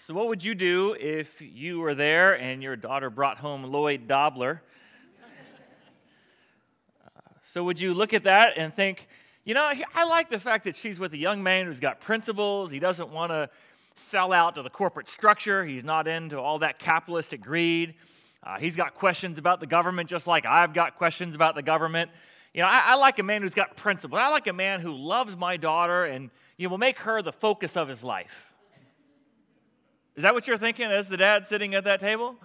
So what would you do if you were there and your daughter brought home Lloyd Dobler? So would you look at that and think, I like the fact that she's with a young man who's got principles. He doesn't want to sell out to the corporate structure. He's not into all that capitalistic greed. He's got questions about the government just like I've got questions about the government. I like a man who's got principles. I like a man who loves my daughter and will make her the focus of his life. Is that what you're thinking as the dad sitting at that table?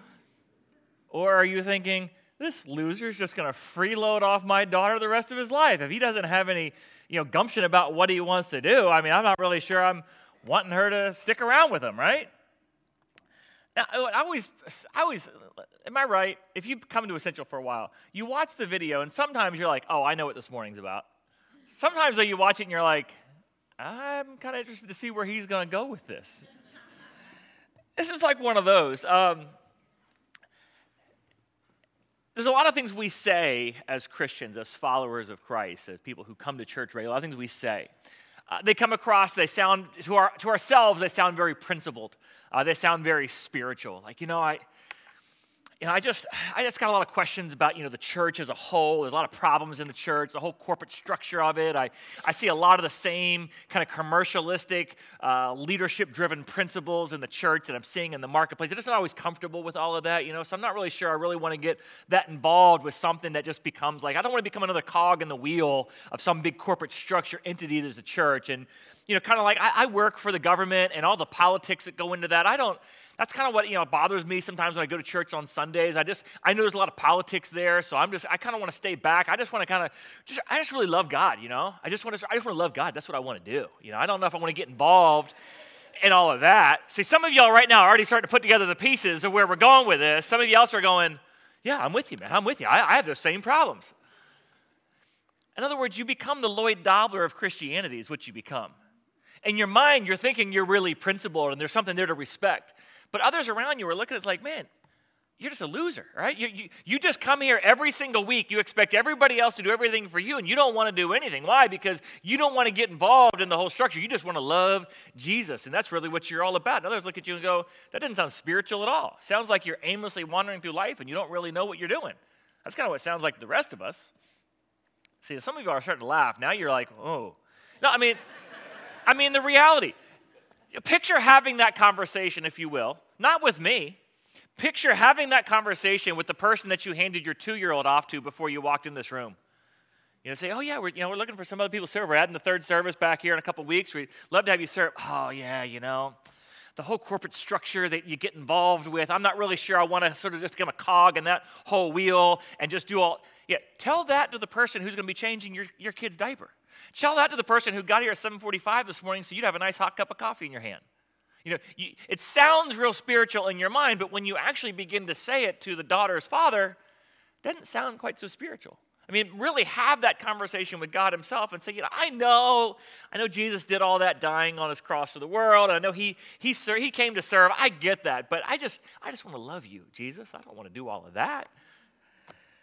Or are you thinking, this loser's just going to freeload off my daughter the rest of his life? If he doesn't have any, gumption about what he wants to do, I'm not really sure I'm wanting her to stick around with him, right? Now, I always, am I right? If you come to Essential for a while, you watch the video, and sometimes you're like, oh, I know what this morning's about. Sometimes, though, you watch it, and you're like, I'm kind of interested to see where he's going to go with this. This is like one of those. There's a lot of things we say as Christians, as followers of Christ, as people who come to church regularly, a lot of things we say. They come across, they sound, to ourselves, they sound very principled. They sound very spiritual. Like, I just got a lot of questions about, the church as a whole. There's a lot of problems in the church, the whole corporate structure of it. I see a lot of the same kind of commercialistic, leadership-driven principles in the church that I'm seeing in the marketplace. I'm just not always comfortable with all of that, so I'm not really sure I really want to get that involved with something that just becomes like, I don't want to become another cog in the wheel of some big corporate structure entity that is the church. And, kind of like I work for the government and all the politics that go into that. That's kind of what, bothers me sometimes when I go to church on Sundays. I know there's a lot of politics there, so I kind of want to stay back. I just want to I just really love God, I just want to love God. That's what I want to do. I don't know if I want to get involved in all of that. See, some of y'all right now are already starting to put together the pieces of where we're going with this. Some of you else are going, yeah, I'm with you, man. I'm with you. I have those same problems. In other words, you become the Lloyd Dobler of Christianity is what you become. In your mind, you're thinking you're really principled and there's something there to respect. But others around you are looking at it like, man, you're just a loser, right? You just come here every single week. You expect everybody else to do everything for you, and you don't want to do anything. Why? Because you don't want to get involved in the whole structure. You just want to love Jesus, and that's really what you're all about. And others look at you and go, that doesn't sound spiritual at all. Sounds like you're aimlessly wandering through life, and you don't really know what you're doing. That's kind of what it sounds like to the rest of us. See, some of you are starting to laugh. Now you're like, oh. No, I mean the reality. Picture having that conversation, if you will, not with me. Picture having that conversation with the person that you handed your 2-year-old off to before you walked in this room. Say, oh yeah, we're looking for some other people to serve. We're adding the 3rd service back here in a couple of weeks. We'd love to have you serve. Oh yeah, the whole corporate structure that you get involved with. I'm not really sure I want to sort of just become a cog in that whole wheel and just do all. Yeah, tell that to the person who's going to be changing your kid's diaper. Tell that to the person who got here at 7:45 this morning so you'd have a nice hot cup of coffee in your hand. It sounds real spiritual in your mind, but when you actually begin to say it to the daughter's father, it doesn't sound quite so spiritual. Really have that conversation with God himself and say, I know Jesus did all that dying on his cross for the world. I know he came to serve. I get that, but I just want to love you, Jesus. I don't want to do all of that.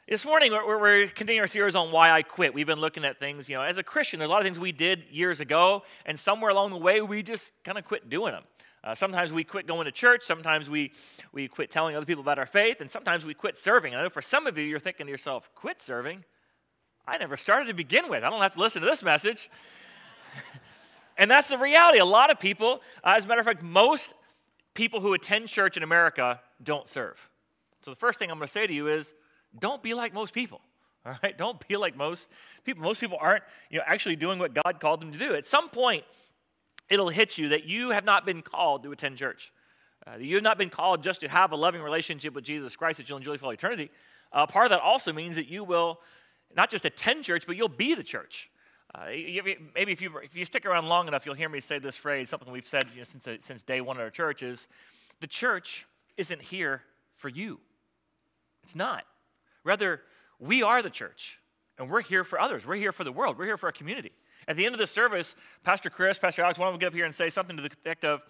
This morning, we're continuing our series on why I quit. We've been looking at things, as a Christian, there's a lot of things we did years ago, and somewhere along the way, we just kind of quit doing them. Sometimes we quit going to church. Sometimes we quit telling other people about our faith, and sometimes we quit serving. I know for some of you, you're thinking to yourself, quit serving? I never started to begin with. I don't have to listen to this message. And that's the reality. A lot of people, as a matter of fact, most people who attend church in America don't serve. So the first thing I'm going to say to you is, don't be like most people, all right? Don't be like most people. Most people aren't, actually doing what God called them to do. At some point, it'll hit you that you have not been called to attend church. You have not been called just to have a loving relationship with Jesus Christ that you'll enjoy for all eternity. Part of that also means that you will not just attend church, but you'll be the church. Maybe if you stick around long enough, you'll hear me say this phrase, something we've said since day one at our church is, the church isn't here for you. It's not. Rather, we are the church, and we're here for others. We're here for the world. We're here for our community. At the end of the service, Pastor Chris, Pastor Alex, one of them will get up here and say something to the effect of,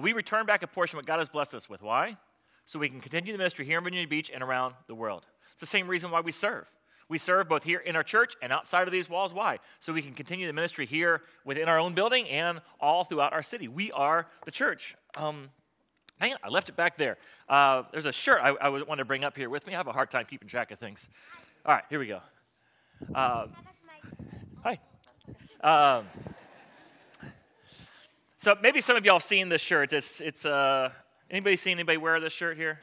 we return back a portion of what God has blessed us with. Why? So we can continue the ministry here in Virginia Beach and around the world. It's the same reason why we serve. We serve both here in our church and outside of these walls. Why? So we can continue the ministry here within our own building and all throughout our city. We are the church. Hang on, I left it back there. There's a shirt I wanted to bring up here with me. I have a hard time keeping track of things. All right, here we go. Hi. So maybe some of y'all have seen this shirt. It's anybody wear this shirt here?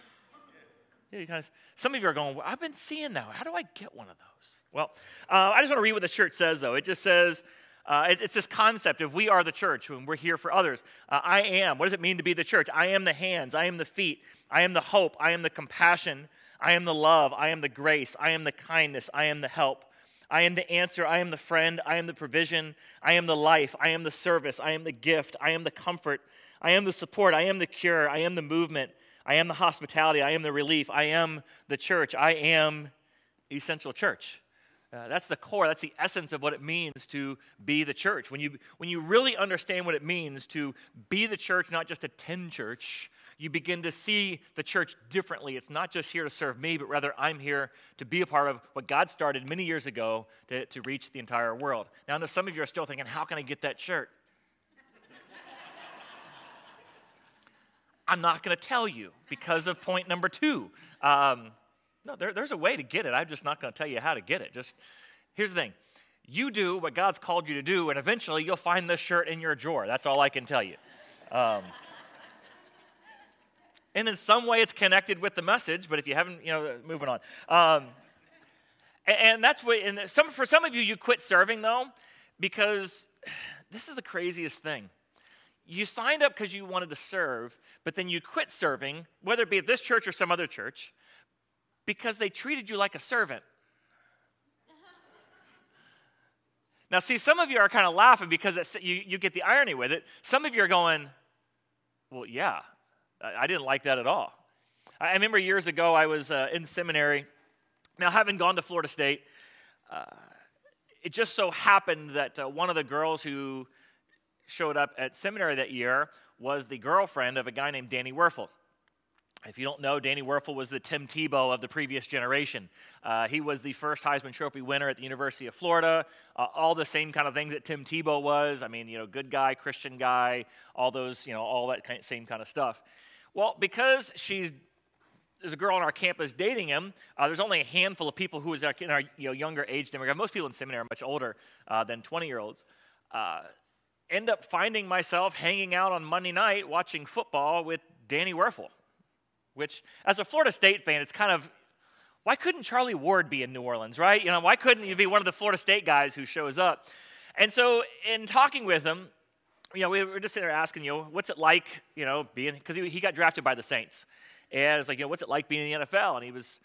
Yeah, some of you are going, well, I've been seeing that. How do I get one of those? Well, I just want to read what the shirt says, though. It just says, it's this concept of we are the church when we're here for others. I am. What does it mean to be the church? I am the hands. I am the feet. I am the hope. I am the compassion. I am the love. I am the grace. I am the kindness. I am the help. I am the answer. I am the friend. I am the provision. I am the life. I am the service. I am the gift. I am the comfort. I am the support. I am the cure. I am the movement. I am the hospitality. I am the relief. I am the church. I am essential church. That's the core. That's the essence of what it means to be the church. When you really understand what it means to be the church, not just attend church, you begin to see the church differently. It's not just here to serve me, but rather I'm here to be a part of what God started many years ago to reach the entire world. Now, I know some of you are still thinking, how can I get that shirt? I'm not going to tell you because of point number 2. No, there's a way to get it. I'm just not going to tell you how to get it. Just here's the thing. You do what God's called you to do, and eventually you'll find this shirt in your drawer. That's all I can tell you. And in some way it's connected with the message, but if you haven't, moving on. And that's what, for some of you, you quit serving, though, because this is the craziest thing. You signed up because you wanted to serve, but then you quit serving, whether it be at this church or some other church, because they treated you like a servant. Now, see, some of you are kind of laughing because you get the irony with it. Some of you are going, well, yeah, I didn't like that at all. I remember years ago I was in seminary. Now, having gone to Florida State, it just so happened that one of the girls who showed up at seminary that year was the girlfriend of a guy named Danny Werfel. If you don't know, Danny Werfel was the Tim Tebow of the previous generation. He was the first Heisman Trophy winner at the University of Florida. All the same kind of things that Tim Tebow was. I mean, good guy, Christian guy, all those, all that same kind of stuff. Well, because there's a girl on our campus dating him, there's only a handful of people who is in our younger age demographic. Most people in seminary are much older than 20-year-olds. End up finding myself hanging out on Monday night watching football with Danny Werfel. Which, as a Florida State fan, it's kind of, why couldn't Charlie Ward be in New Orleans, right? Why couldn't you be one of the Florida State guys who shows up? And so, in talking with him, we were just sitting there asking, what's it like, being, because he got drafted by the Saints. And it's like, what's it like being in the NFL? And he was,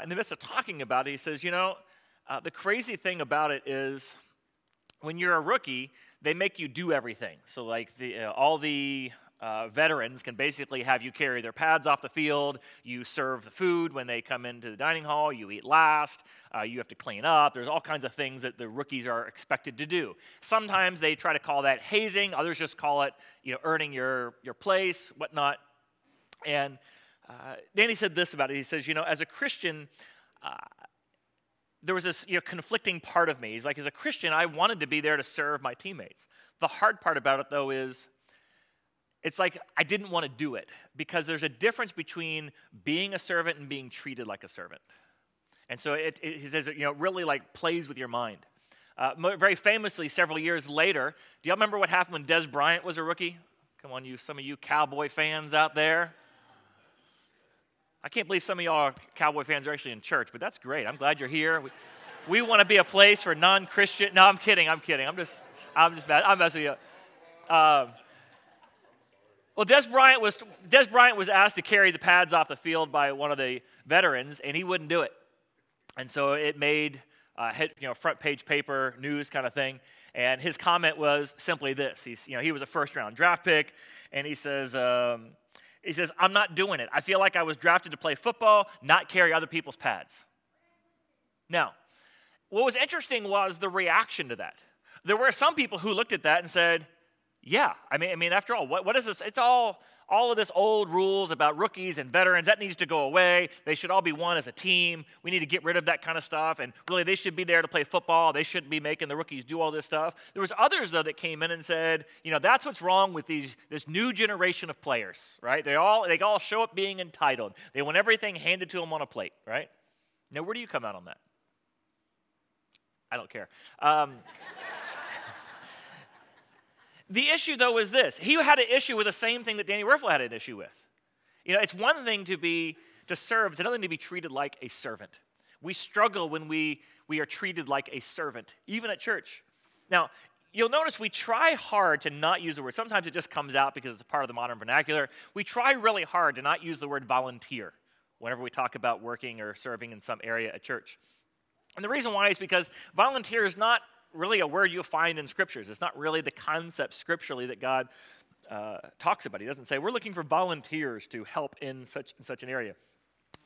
in the midst of talking about it, he says, the crazy thing about it is, when you're a rookie, they make you do everything. So, like, all the veterans can basically have you carry their pads off the field. You serve the food when they come into the dining hall. You eat last. You have to clean up. There's all kinds of things that the rookies are expected to do. Sometimes they try to call that hazing. Others just call it, earning your place, whatnot. And Danny said this about it. He says, as a Christian, there was this conflicting part of me. He's like, as a Christian, I wanted to be there to serve my teammates. The hard part about it, though, is it's like I didn't want to do it because there's a difference between being a servant and being treated like a servant. And so he says it really like plays with your mind. Very famously, several years later, do y'all remember what happened when Des Bryant was a rookie? Come on, some of you Cowboy fans out there. I can't believe some of y'all Cowboy fans are actually in church, but that's great. I'm glad you're here. We want to be a place for non-Christian. No, I'm kidding. I'm just bad. I'm messing with you. Well, Des Bryant was asked to carry the pads off the field by one of the veterans, and he wouldn't do it. And so it made front page paper news kind of thing. And his comment was simply this: he was a first-round draft pick, and he says, "I'm not doing it. I feel like I was drafted to play football, not carry other people's pads." Now, what was interesting was the reaction to that. There were some people who looked at that and said, yeah, I mean, after all, what is this? It's all all of this old rules about rookies and veterans, that needs to go away. They should all be one as a team. We need to get rid of that kind of stuff. And really, they should be there to play football. They shouldn't be making the rookies do all this stuff. There was others, though, that came in and said, that's what's wrong with this new generation of players, right? They all show up being entitled. They want everything handed to them on a plate, right? Now, where do you come out on that? I don't care. The issue, though, is this. He had an issue with the same thing that Danny Werfel had an issue with. It's one thing to serve. It's another thing to be treated like a servant. We struggle when we are treated like a servant, even at church. Now, you'll notice we try hard to not use the word. Sometimes it just comes out because it's a part of the modern vernacular. We try really hard to not use the word volunteer whenever we talk about working or serving in some area at church. And the reason why is because volunteer is not really a word you'll find in scriptures. It's not really the concept scripturally that God talks about. He doesn't say, we're looking for volunteers to help in such an area.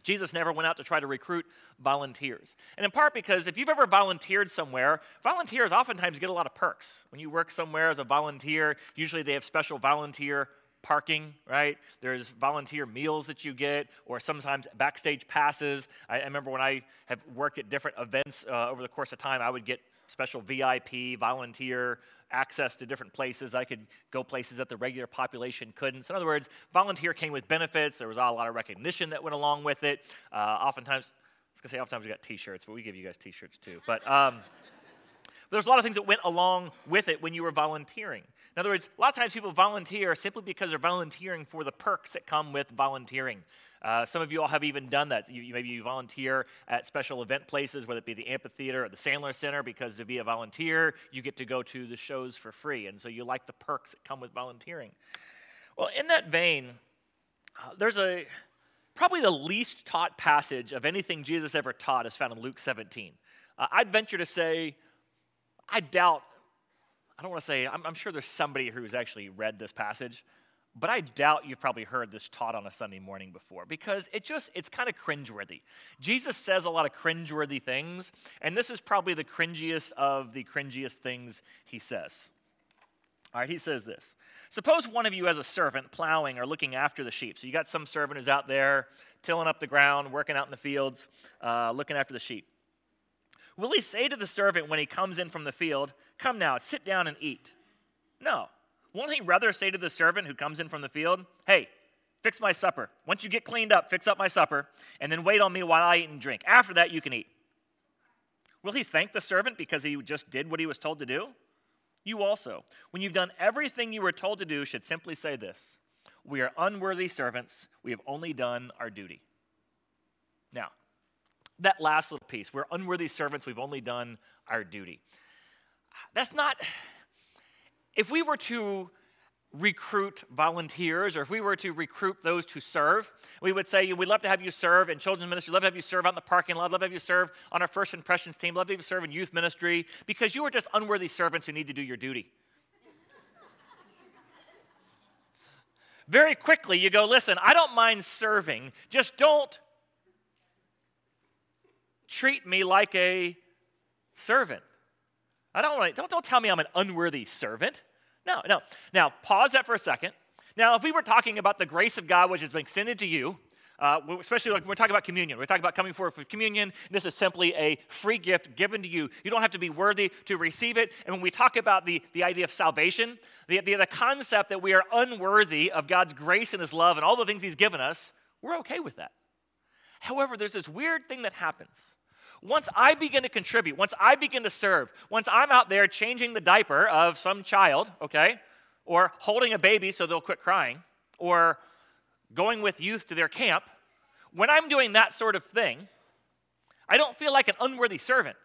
Jesus never went out to try to recruit volunteers. And in part because if you've ever volunteered somewhere, volunteers oftentimes get a lot of perks. When you work somewhere as a volunteer, usually they have special volunteer parking, right? There's volunteer meals that you get, or sometimes backstage passes. I remember when I have worked at different events over the course of time, I would get special VIP, volunteer access to different places. I could go places that the regular population couldn't. So in other words, volunteer came with benefits. There was a lot of recognition that went along with it. Oftentimes we got T-shirts, but we give you guys T-shirts too. But there's a lot of things that went along with it when you were volunteering. In other words, a lot of times people volunteer simply because they're volunteering for the perks that come with volunteering. Some of you all have even done that. Maybe you volunteer at special event places, whether it be the amphitheater or the Sandler Center, because to be a volunteer, you get to go to the shows for free. And so you like the perks that come with volunteering. Well, in that vein, there's probably the least taught passage of anything Jesus ever taught is found in Luke 17. I'd venture to say, I'm sure there's somebody who's actually read this passage, but I doubt you've probably heard this taught on a Sunday morning before because it's kind of cringeworthy. Jesus says a lot of cringeworthy things, and this is probably the cringiest of the cringiest things he says. All right, he says this. Suppose one of you has a servant plowing or looking after the sheep. So you got some servant who's out there tilling up the ground, working out in the fields, looking after the sheep. Will he say to the servant when he comes in from the field, "Come now, sit down and eat"? No. Won't he rather say to the servant who comes in from the field, "Hey, fix my supper. Once you get cleaned up, fix up my supper, and then wait on me while I eat and drink. After that, you can eat"? Will he thank the servant because he just did what he was told to do? You also, when you've done everything you were told to do, should simply say this: "We are unworthy servants. We have only done our duty." Now, that last little piece, we're unworthy servants, we've only done our duty. That's not, if we were to recruit volunteers or if we were to recruit those to serve, we would say, we'd love to have you serve in children's ministry, love to have you serve out in the parking lot, love to have you serve on our First Impressions team, love to have you serve in youth ministry, because you are just unworthy servants who need to do your duty. Very quickly, you go, listen, I don't mind serving, just don't treat me like a servant. Don't tell me I'm an unworthy servant. No. Now, pause that for a second. Now, if we were talking about the grace of God which has been extended to you, especially like we're talking about communion. We're talking about coming forward for communion. This is simply a free gift given to you. You don't have to be worthy to receive it. And when we talk about the idea of salvation, the concept that we are unworthy of God's grace and his love and all the things he's given us, we're okay with that. However, there's this weird thing that happens. Once I begin to contribute, once I begin to serve, once I'm out there changing the diaper of some child, okay, or holding a baby so they'll quit crying, or going with youth to their camp, when I'm doing that sort of thing, I don't feel like an unworthy servant.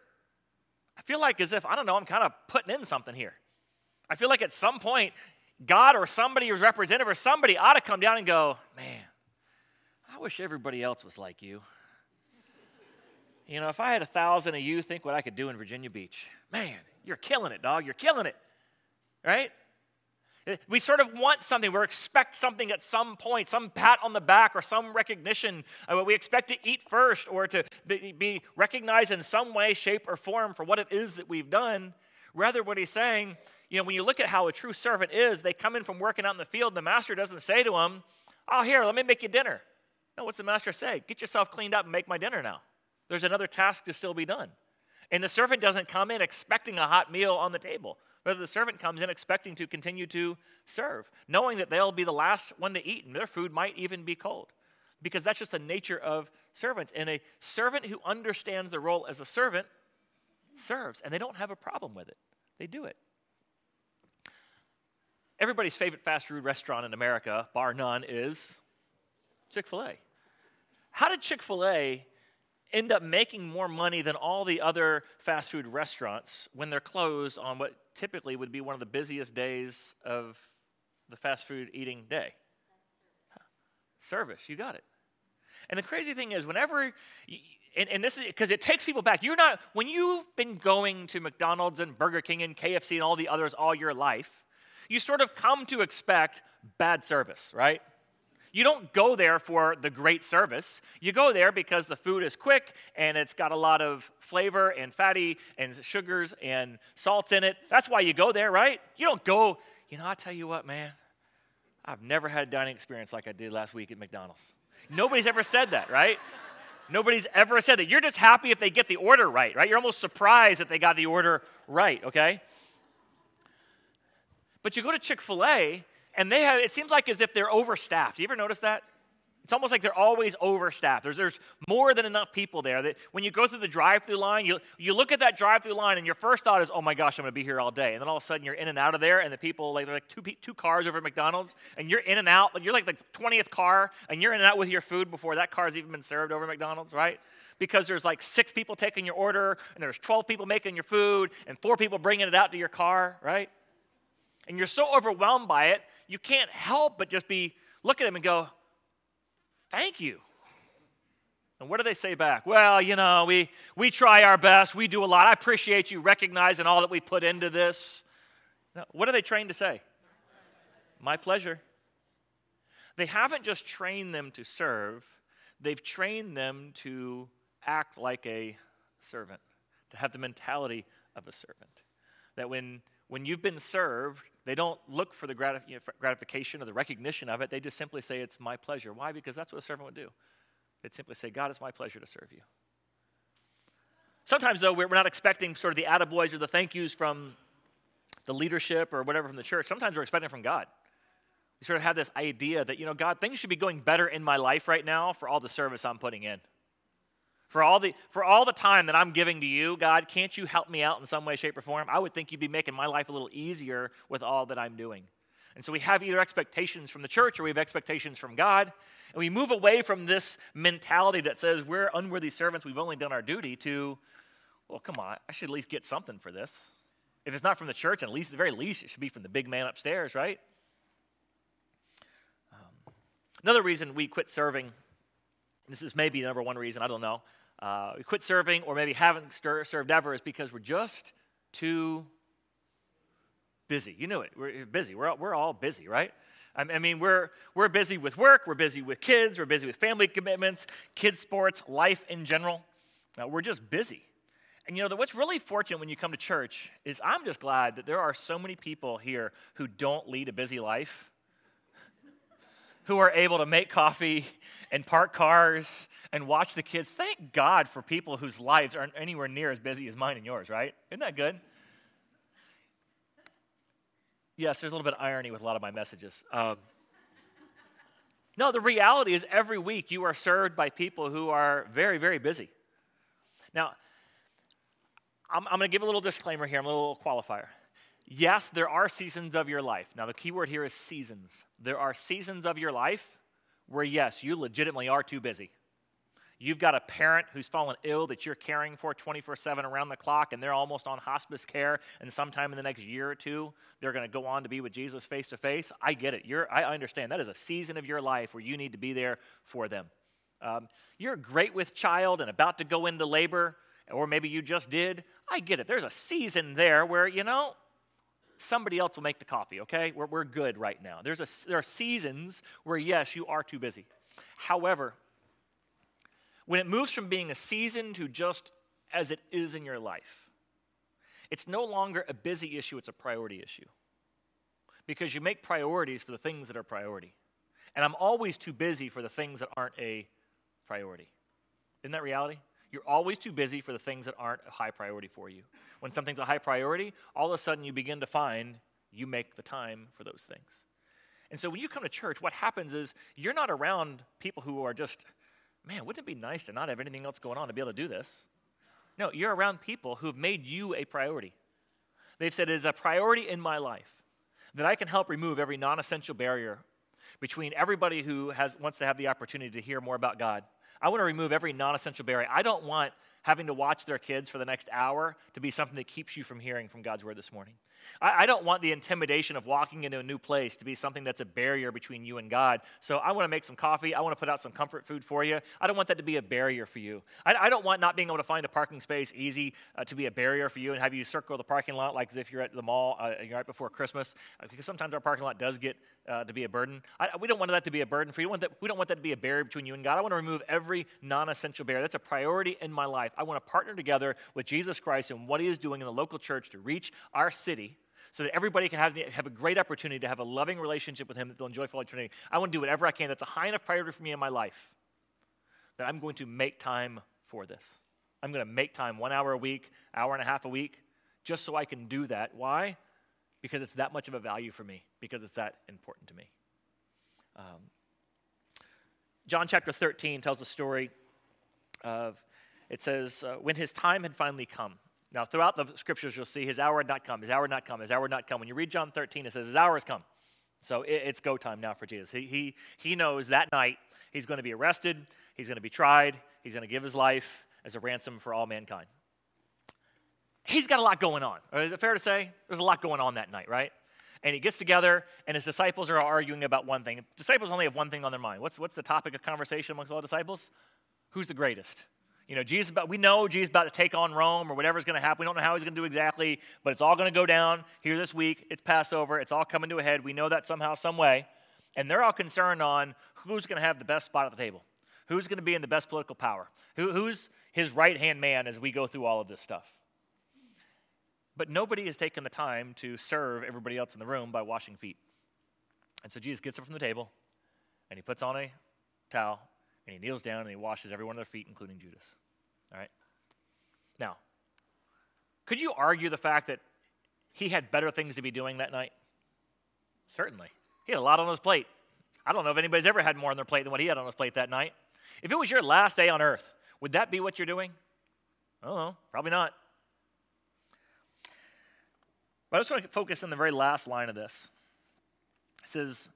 I feel like as if, I'm kind of putting in something here. I feel like at some point, God or somebody who's representative or somebody ought to come down and go, man, I wish everybody else was like you. If I had 1,000 of you, think what I could do in Virginia Beach. Man, you're killing it, dog. You're killing it, right? We sort of want something. We expect something at some point, some pat on the back or some recognition. We expect to eat first or to be recognized in some way, shape, or form for what it is that we've done. Rather, what he's saying, when you look at how a true servant is, they come in from working out in the field, and the master doesn't say to them, oh, here, let me make you dinner. No, what's the master say? Get yourself cleaned up and make my dinner now. There's another task to still be done. And the servant doesn't come in expecting a hot meal on the table. Rather, the servant comes in expecting to continue to serve, knowing that they'll be the last one to eat, and their food might even be cold. Because that's just the nature of servants. And a servant who understands their role as a servant serves, and they don't have a problem with it. They do it. Everybody's favorite fast food restaurant in America, bar none, is Chick-fil-A. How did Chick-fil-A end up making more money than all the other fast food restaurants when they're closed on what typically would be one of the busiest days of the fast food eating day? Service, you got it. And the crazy thing is, whenever, and this is because it takes people back. When you've been going to McDonald's and Burger King and KFC and all the others all your life, you sort of come to expect bad service, right? You don't go there for the great service. You go there because the food is quick and it's got a lot of flavor and fatty and sugars and salts in it. That's why you go there, right? You don't go, I'll tell you what, man. I've never had a dining experience like I did last week at McDonald's. Nobody's ever said that, right? Nobody's ever said that. You're just happy if they get the order right? You're almost surprised that they got the order right, okay? But you go to Chick-fil-A, and it seems like as if they're overstaffed. You ever notice that? It's almost like they're always overstaffed. There's more than enough people there that when you go through the drive-through line, you look at that drive-through line, and your first thought is, oh my gosh, I'm going to be here all day. And then all of a sudden, you're in and out of there, and the people, they're like two cars over at McDonald's, and you're in and out. You're like the 20th car, and you're in and out with your food before that car's even been served over at McDonald's, right? Because there's like 6 people taking your order, and there's 12 people making your food, and 4 people bringing it out to your car, right? And you're so overwhelmed by it, you can't help but just look at them and go, thank you. And what do they say back? Well, we try our best. We do a lot. I appreciate you recognizing all that we put into this. No, what are they trained to say? My pleasure. They haven't just trained them to serve. They've trained them to act like a servant, to have the mentality of a servant. That when you've been served, they don't look for the gratification or the recognition of it. They just simply say, it's my pleasure. Why? Because that's what a servant would do. They'd simply say, God, it's my pleasure to serve you. Sometimes, though, we're not expecting sort of the attaboys or the thank yous from the leadership or whatever from the church. Sometimes we're expecting it from God. We sort of have this idea that, God, things should be going better in my life right now for all the service I'm putting in. For all the time that I'm giving to you, God, can't you help me out in some way, shape, or form? I would think you'd be making my life a little easier with all that I'm doing. And so we have either expectations from the church or we have expectations from God. And we move away from this mentality that says we're unworthy servants, we've only done our duty, to, well, come on, I should at least get something for this. If it's not from the church, at the very least, it should be from the big man upstairs, right? Another reason we quit serving, this is maybe number one reason, I don't know, we quit serving or maybe haven't served ever, is because we're just too busy. You know it. We're busy. We're all busy, right? I mean, we're busy with work. We're busy with kids. We're busy with family commitments, kids' sports, life in general. We're just busy. And what's really fortunate when you come to church is I'm just glad that there are so many people here who don't lead a busy life, who are able to make coffee and park cars and watch the kids. Thank God for people whose lives aren't anywhere near as busy as mine and yours, right? Isn't that good? Yes, there's a little bit of irony with a lot of my messages. No, the reality is every week you are served by people who are very, very busy. Now, I'm going to give a little disclaimer here, a little qualifier. Yes, there are seasons of your life. Now, the key word here is seasons. There are seasons of your life where, yes, you legitimately are too busy. You've got a parent who's fallen ill that you're caring for 24/7 around the clock, and they're almost on hospice care, and sometime in the next year or two, they're going to go on to be with Jesus face to face. I get it. I understand. That is a season of your life where you need to be there for them. You're great with child and about to go into labor, or maybe you just did. I get it. There's a season there where, somebody else will make the coffee, okay? We're good right now. There are seasons where, yes, you are too busy. However, when it moves from being a season to just as it is in your life, It's no longer a busy issue, it's a priority issue. Because you make priorities for the things that are priority. And I'm always too busy for the things that aren't a priority. Isn't that reality? You're always too busy for the things that aren't a high priority for you. When something's a high priority, all of a sudden you begin to find you make the time for those things. And so when you come to church, what happens is you're not around people who are just, man, wouldn't it be nice to not have anything else going on to be able to do this? No, you're around people who have made you a priority. They've said it is a priority in my life that I can help remove every non-essential barrier between everybody who wants to have the opportunity to hear more about God. I want to remove every non-essential barrier. I don't want having to watch their kids for the next hour to be something that keeps you from hearing from God's word this morning. I don't want the intimidation of walking into a new place to be something that's a barrier between you and God. So I want to make some coffee. I want to put out some comfort food for you. I don't want that to be a barrier for you. I don't want not being able to find a parking space easy to be a barrier for you and have you circle the parking lot like as if you're at the mall right before Christmas, because sometimes our parking lot does get to be a burden. We don't want that to be a burden for you. We don't want that to be a barrier between you and God. I want to remove every non-essential barrier. That's a priority in my life. I want to partner together with Jesus Christ and what he is doing in the local church to reach our city so that everybody can have a great opportunity to have a loving relationship with him that they'll enjoy for all eternity. I want to do whatever I can. That's a high enough priority for me in my life that I'm going to make time for this. I'm going to make time 1 hour a week, hour and a half a week, just so I can do that. Why? Because it's that much of a value for me, because it's that important to me. John chapter 13 tells a story of, it says, when his time had finally come. Now, throughout the scriptures, you'll see his hour had not come, his hour had not come, his hour had not come. When you read John 13, it says his hour has come. So it's go time now for Jesus. He knows that night he's going to be arrested, he's going to be tried, he's going to give his life as a ransom for all mankind. He's got a lot going on. Is it fair to say? There's a lot going on that night, right? And he gets together, and his disciples are arguing about one thing. Disciples only have one thing on their mind. What's the topic of conversation amongst all the disciples? Who's the greatest? You know, we know Jesus is about to take on Rome or whatever's going to happen. We don't know how he's going to do exactly, but it's all going to go down here this week. It's Passover. It's all coming to a head. We know that somehow, some way. And they're all concerned on who's going to have the best spot at the table, who's going to be in the best political power, who's his right-hand man as we go through all of this stuff. But nobody has taken the time to serve everybody else in the room by washing feet. And so Jesus gets up from the table, and he puts on a towel, and he kneels down, and he washes every one of their feet, including Judas. All right? Now, could you argue the fact that he had better things to be doing that night? Certainly. He had a lot on his plate. I don't know if anybody's ever had more on their plate than what he had on his plate that night. If it was your last day on earth, would that be what you're doing? I don't know. Probably not. But I just want to focus on the very last line of this. It says,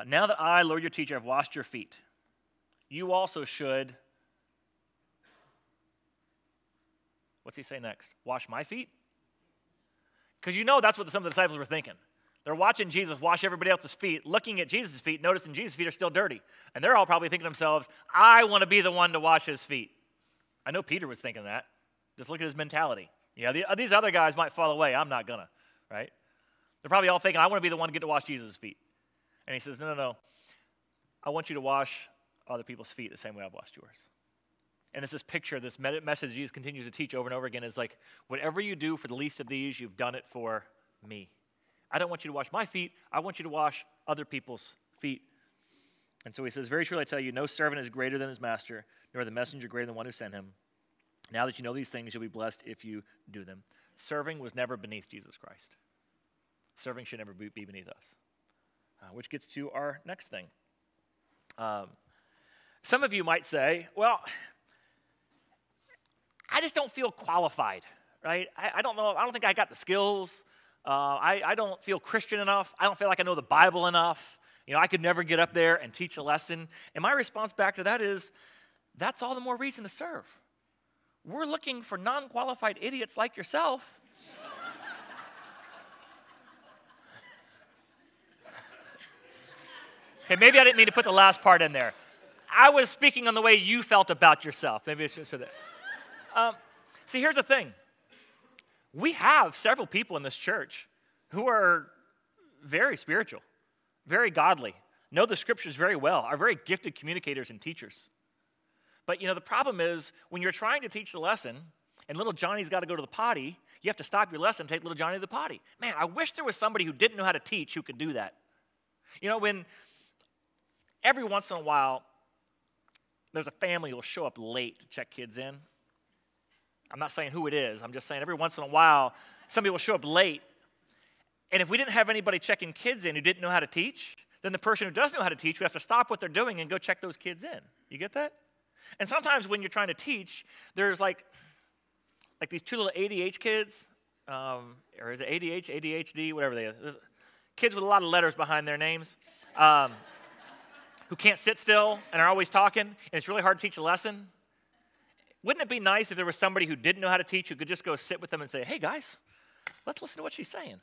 now that I, Lord your teacher, have washed your feet, you also should, what's he say next? Wash my feet? Because you know that's what some of the disciples were thinking. They're watching Jesus wash everybody else's feet, looking at Jesus' feet, noticing Jesus' feet are still dirty. And they're all probably thinking to themselves, I want to be the one to wash his feet. I know Peter was thinking that. Just look at his mentality. Yeah, these other guys might fall away. I'm not gonna, right? They're probably all thinking, I want to be the one to get to wash Jesus' feet. And he says, no. I want you to wash other people's feet the same way I've washed yours. And it's this picture, this message Jesus continues to teach over and over again is like, whatever you do for the least of these, you've done it for me. I don't want you to wash my feet. I want you to wash other people's feet. And so he says, very truly I tell you, no servant is greater than his master, nor the messenger greater than the one who sent him. Now that you know these things, you'll be blessed if you do them. Serving was never beneath Jesus Christ. Serving should never be beneath us. Which gets to our next thing. Some of you might say, well, I just don't feel qualified, right? I don't know. I don't think I got the skills. I don't feel Christian enough. I don't feel like I know the Bible enough. You know, I could never get up there and teach a lesson. And my response back to that is, that's all the more reason to serve. We're looking for non-qualified idiots like yourself. Okay, maybe I didn't mean to put the last part in there. I was speaking on the way you felt about yourself. Maybe I should say that. See, here's the thing. We have several people in this church who are very spiritual, very godly, know the scriptures very well, are very gifted communicators and teachers. But, you know, the problem is when you're trying to teach the lesson and little Johnny's got to go to the potty, you have to stop your lesson and take little Johnny to the potty. Man, I wish there was somebody who didn't know how to teach who could do that. You know, when every once in a while, there's a family who will show up late to check kids in. I'm not saying who it is. I'm just saying every once in a while, somebody will show up late. And if we didn't have anybody checking kids in who didn't know how to teach, then the person who does know how to teach would have to stop what they're doing and go check those kids in. You get that? And sometimes when you're trying to teach, there's like these two little ADH kids, or is it ADH, ADHD, whatever they are. There's kids with a lot of letters behind their names who can't sit still and are always talking, and it's really hard to teach a lesson. Wouldn't it be nice if there was somebody who didn't know how to teach who could just go sit with them and say, hey, guys, let's listen to what she's saying.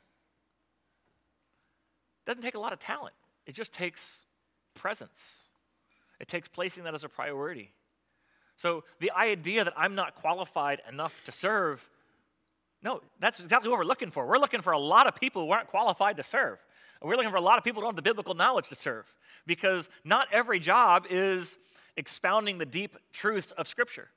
Doesn't take a lot of talent. It just takes presence. It takes placing that as a priority. So the idea that I'm not qualified enough to serve, no, that's exactly what we're looking for. We're looking for a lot of people who aren't qualified to serve. We're looking for a lot of people who don't have the biblical knowledge to serve, because not every job is expounding the deep truths of Scripture.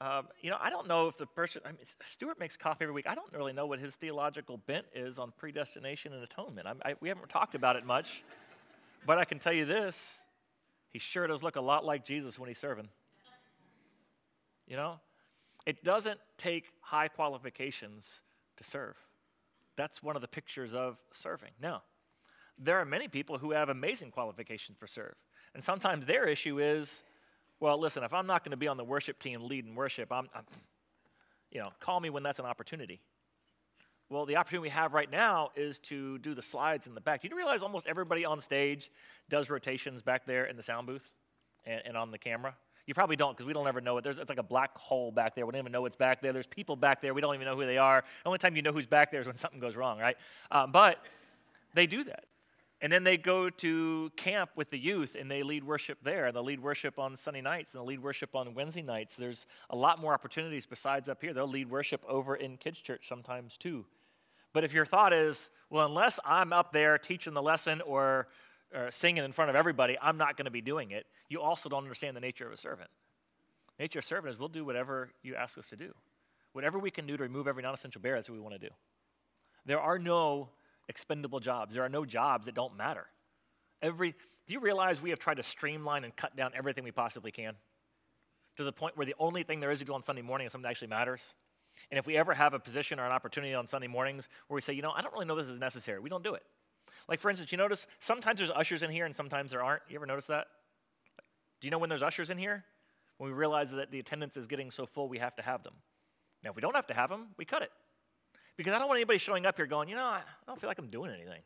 I don't know if the person, Stuart makes coffee every week. I don't really know what his theological bent is on predestination and atonement. We haven't talked about it much, but I can tell you this, he sure does look a lot like Jesus when he's serving. You know, it doesn't take high qualifications to serve. That's one of the pictures of serving. Now, there are many people who have amazing qualifications for serve, and sometimes their issue is, well, listen, if I'm not going to be on the worship team leading worship, call me when that's an opportunity. Well, the opportunity we have right now is to do the slides in the back. Do you realize almost everybody on stage does rotations back there in the sound booth and on the camera? You probably don't, because we don't ever know it. It's like a black hole back there. We don't even know what's back there. There's people back there. We don't even know who they are. The only time you know who's back there is when something goes wrong, right? But they do that. And then they go to camp with the youth, and they lead worship there. And they'll lead worship on Sunday nights, and they'll lead worship on Wednesday nights. There's a lot more opportunities besides up here. They'll lead worship over in kids' church sometimes too. But if your thought is, well, unless I'm up there teaching the lesson or singing in front of everybody, I'm not going to be doing it, you also don't understand the nature of a servant. The nature of a servant is we'll do whatever you ask us to do. Whatever we can do to remove every non-essential barrier, that's what we want to do. There are no expendable jobs. There are no jobs that don't matter. Do you realize we have tried to streamline and cut down everything we possibly can to the point where the only thing there is to do on Sunday morning is something that actually matters? And if we ever have a position or an opportunity on Sunday mornings where we say, I don't really know this is necessary, we don't do it. Like, for instance, you notice sometimes there's ushers in here and sometimes there aren't. You ever notice that? Do you know when there's ushers in here? When we realize that the attendance is getting so full we have to have them. Now, if we don't have to have them, we cut it. Because I don't want anybody showing up here going, I don't feel like I'm doing anything.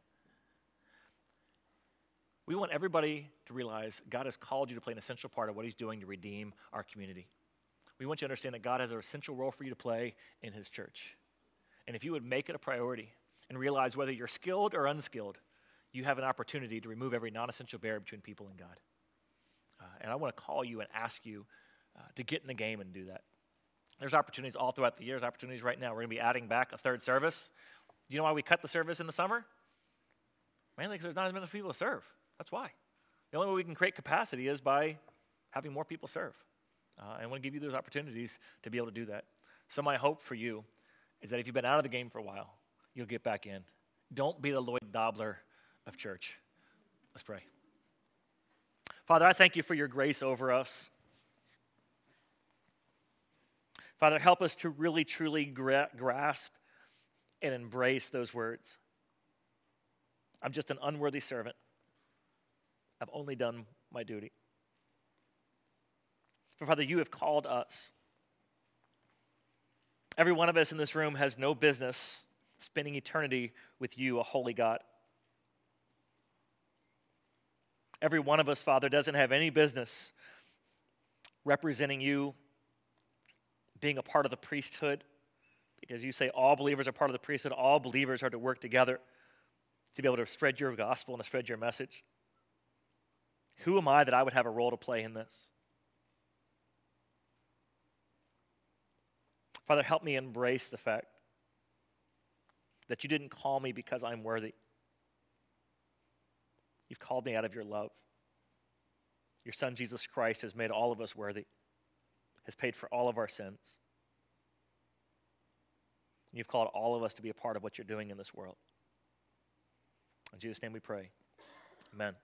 We want everybody to realize God has called you to play an essential part of what he's doing to redeem our community. We want you to understand that God has an essential role for you to play in his church. And if you would make it a priority and realize whether you're skilled or unskilled, you have an opportunity to remove every non-essential barrier between people and God. And I want to call you and ask you to get in the game and do that. There's opportunities all throughout the year. There's opportunities right now. We're going to be adding back a third service. Do you know why we cut the service in the summer? Mainly because there's not as many people to serve. That's why. The only way we can create capacity is by having more people serve. And I want to give you those opportunities to be able to do that. So my hope for you is that if you've been out of the game for a while, you'll get back in. Don't be the Lloyd Dobler of church. Let's pray. Father, I thank you for your grace over us. Father, help us to really, truly grasp and embrace those words. I'm just an unworthy servant. I've only done my duty. For Father, you have called us. Every one of us in this room has no business spending eternity with you, a holy God. Every one of us, Father, doesn't have any business representing you, being a part of the priesthood, because you say all believers are part of the priesthood. All believers are to work together to be able to spread your gospel and to spread your message. Who am I that I would have a role to play in this? Father, help me embrace the fact that you didn't call me because I'm worthy. You've called me out of your love. Your Son, Jesus Christ, has made all of us worthy, has paid for all of our sins. You've called all of us to be a part of what you're doing in this world. In Jesus' name we pray. Amen.